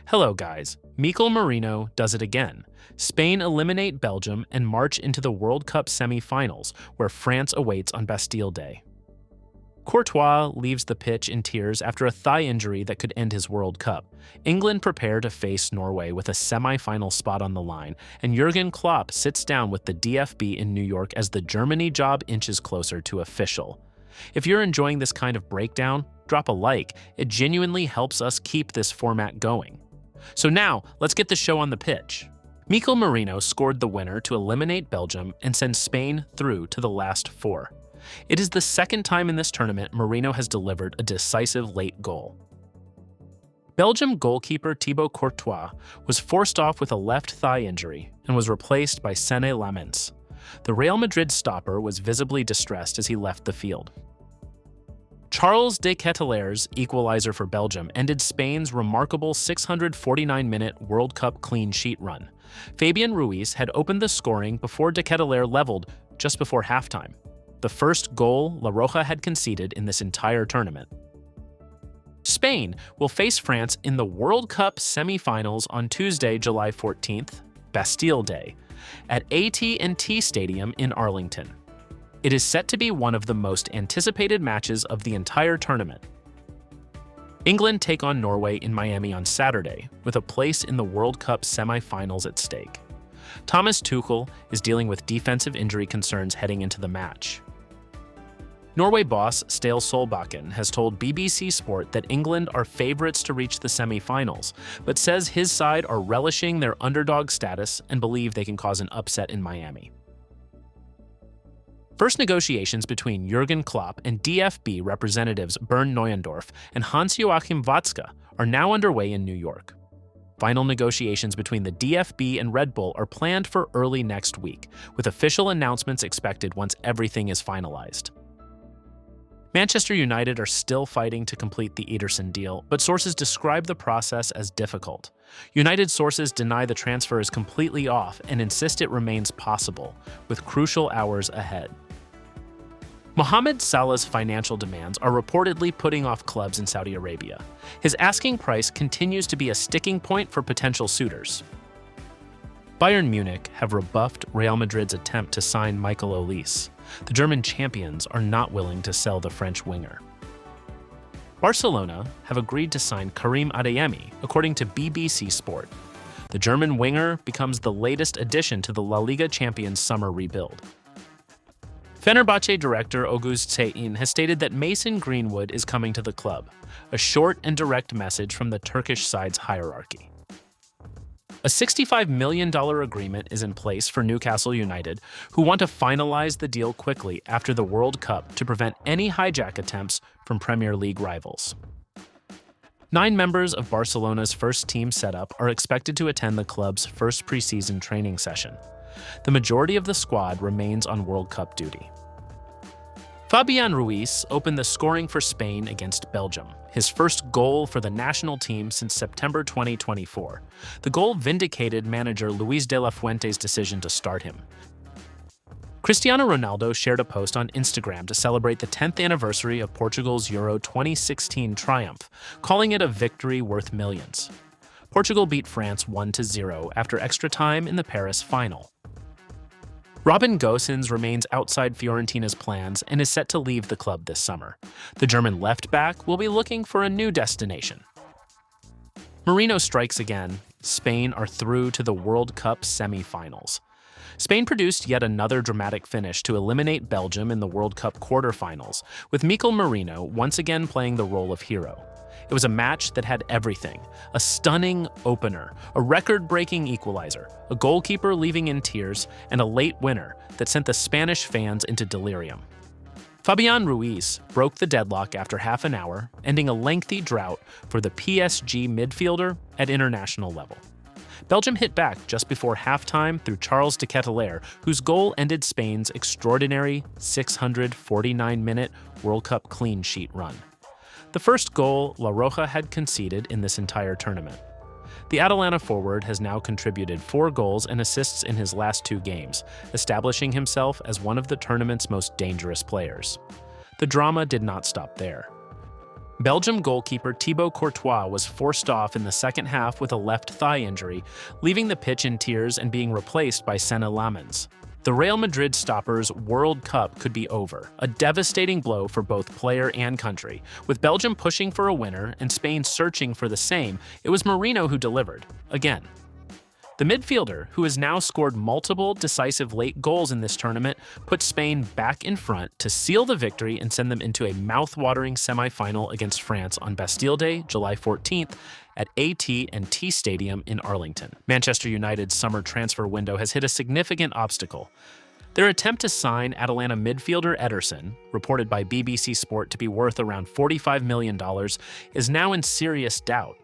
Hello guys, Merino does it again. Spain eliminate Belgium and march into the World Cup semi-finals, where France awaits on Bastille Day. Courtois leaves the pitch in tears after a thigh injury that could end his World Cup. England prepare to face Norway with a semi-final spot on the line, and Jurgen Klopp sits down with the DFB in New York as the Germany job inches closer to official. If you're enjoying this kind of breakdown, drop a like. It genuinely helps us keep this format going. So now, let's get the show on the pitch. Merino scored the winner to eliminate Belgium and send Spain through to the last four. It is the second time in this tournament Merino has delivered a decisive late goal. Belgium goalkeeper Thibaut Courtois was forced off with a left thigh injury and was replaced by Sene Lammens. The Real Madrid stopper was visibly distressed as he left the field. Charles de Ketelaire's equalizer for Belgium ended Spain's remarkable 649-minute World Cup clean sheet run. Fabián Ruiz had opened the scoring before de Ketelaere leveled just before halftime, the first goal La Roja had conceded in this entire tournament. Spain will face France in the World Cup semi-finals on Tuesday, July 14th, Bastille Day, at AT&T Stadium in Arlington. It is set to be one of the most anticipated matches of the entire tournament. England take on Norway in Miami on Saturday, with a place in the World Cup semi-finals at stake. Thomas Tuchel is dealing with defensive injury concerns heading into the match. Norway boss Ståle Solbakken has told BBC Sport that England are favorites to reach the semi-finals, but says his side are relishing their underdog status and believe they can cause an upset in Miami. First negotiations between Jurgen Klopp and DFB representatives Bernd Neuendorf and Hans-Joachim Watzke are now underway in New York. Final negotiations between the DFB and Red Bull are planned for early next week, with official announcements expected once everything is finalized. Manchester United are still fighting to complete the Ederson deal, but sources describe the process as difficult. United sources deny the transfer is completely off and insist it remains possible, with crucial hours ahead. Mohamed Salah's financial demands are reportedly putting off clubs in Saudi Arabia. His asking price continues to be a sticking point for potential suitors. Bayern Munich have rebuffed Real Madrid's attempt to sign Michael Olise. The German champions are not willing to sell the French winger. Barcelona have agreed to sign Karim Adeyemi, according to BBC Sport. The German winger becomes the latest addition to the La Liga champions' summer rebuild. Fenerbahce director Oguz Çetin has stated that Mason Greenwood is coming to the club, a short and direct message from the Turkish side's hierarchy. A $65 million agreement is in place for Newcastle United, who want to finalize the deal quickly after the World Cup to prevent any hijack attempts from Premier League rivals. 9 members of Barcelona's first team setup are expected to attend the club's first preseason training session. The majority of the squad remains on World Cup duty. Fabián Ruiz opened the scoring for Spain against Belgium, his first goal for the national team since September 2024. The goal vindicated manager Luis de la Fuente's decision to start him. Cristiano Ronaldo shared a post on Instagram to celebrate the 10th anniversary of Portugal's Euro 2016 triumph, calling it a victory worth millions. Portugal beat France 1-0 after extra time in the Paris final. Robin Gosens remains outside Fiorentina's plans and is set to leave the club this summer. The German left-back will be looking for a new destination. Merino strikes again. Spain are through to the World Cup semi-finals. Spain produced yet another dramatic finish to eliminate Belgium in the World Cup quarterfinals, with Merino once again playing the role of hero. It was a match that had everything: a stunning opener, a record-breaking equalizer, a goalkeeper leaving in tears, and a late winner that sent the Spanish fans into delirium. Fabián Ruiz broke the deadlock after half an hour, ending a lengthy drought for the PSG midfielder at international level. Belgium hit back just before halftime through Charles de Ketelaere, whose goal ended Spain's extraordinary 649-minute World Cup clean sheet run. The first goal La Roja had conceded in this entire tournament. The Atalanta forward has now contributed 4 goals and assists in his last 2 games, establishing himself as one of the tournament's most dangerous players. The drama did not stop there. Belgium goalkeeper Thibaut Courtois was forced off in the second half with a left thigh injury, leaving the pitch in tears and being replaced by Senne Lammens. The Real Madrid stopper's World Cup could be over, a devastating blow for both player and country. With Belgium pushing for a winner and Spain searching for the same, it was Merino who delivered, again. The midfielder, who has now scored multiple decisive late goals in this tournament, put Spain back in front to seal the victory and send them into a mouth-watering semi-final against France on Bastille Day, July 14th, at AT&T Stadium in Arlington. Manchester United's summer transfer window has hit a significant obstacle. Their attempt to sign Atalanta midfielder Ederson, reported by BBC Sport to be worth around $45 million, is now in serious doubt.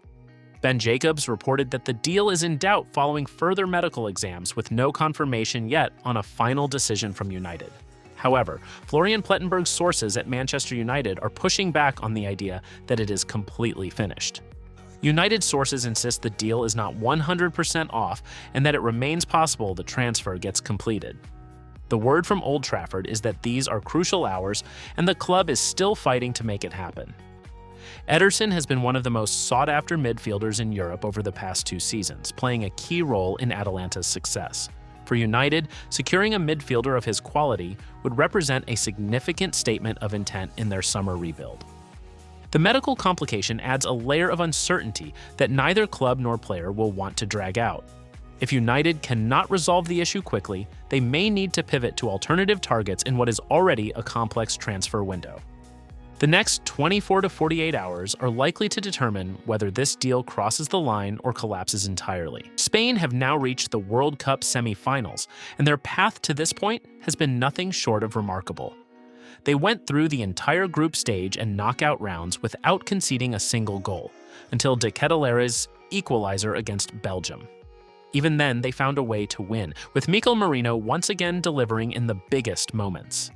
Ben Jacobs reported that the deal is in doubt following further medical exams with no confirmation yet on a final decision from United. However, Florian Plettenberg's sources at Manchester United are pushing back on the idea that it is completely finished. United sources insist the deal is not 100% off and that it remains possible the transfer gets completed. The word from Old Trafford is that these are crucial hours and the club is still fighting to make it happen. Ederson has been one of the most sought-after midfielders in Europe over the past 2 seasons, playing a key role in Atalanta's success. For United, securing a midfielder of his quality would represent a significant statement of intent in their summer rebuild. The medical complication adds a layer of uncertainty that neither club nor player will want to drag out. If United cannot resolve the issue quickly, they may need to pivot to alternative targets in what is already a complex transfer window. The next 24 to 48 hours are likely to determine whether this deal crosses the line or collapses entirely. Spain have now reached the World Cup semi-finals, and their path to this point has been nothing short of remarkable. They went through the entire group stage and knockout rounds without conceding a single goal, until de Ketelaere's equalizer against Belgium. Even then, they found a way to win, with Mikel Merino once again delivering in the biggest moments.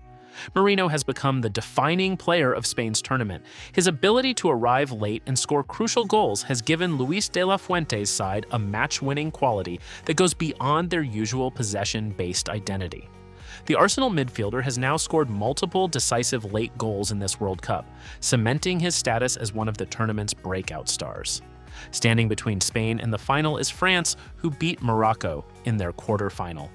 Merino has become the defining player of Spain's tournament. His ability to arrive late and score crucial goals has given Luis de la Fuente's side a match-winning quality that goes beyond their usual possession-based identity. The Arsenal midfielder has now scored multiple decisive late goals in this World Cup, cementing his status as one of the tournament's breakout stars. Standing between Spain and the final is France, who beat Morocco in their quarter-final.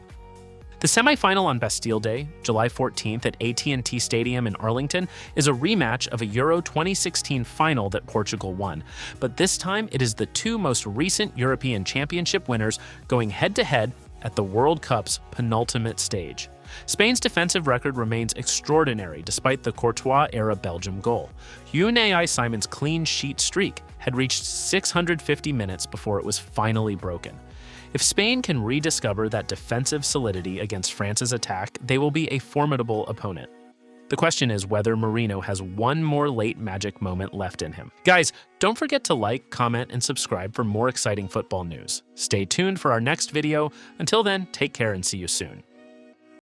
The semi-final on Bastille Day, July 14th at AT&T Stadium in Arlington, is a rematch of a Euro 2016 final that Portugal won, but this time it is the 2 most recent European Championship winners going head-to-head at the World Cup's penultimate stage. Spain's defensive record remains extraordinary despite the Courtois-era Belgium goal. Unai Simon's clean sheet streak had reached 650 minutes before it was finally broken. If Spain can rediscover that defensive solidity against France's attack, they will be a formidable opponent. The question is whether Merino has one more late magic moment left in him. Guys, don't forget to like, comment, and subscribe for more exciting football news. Stay tuned for our next video. Until then, take care and see you soon.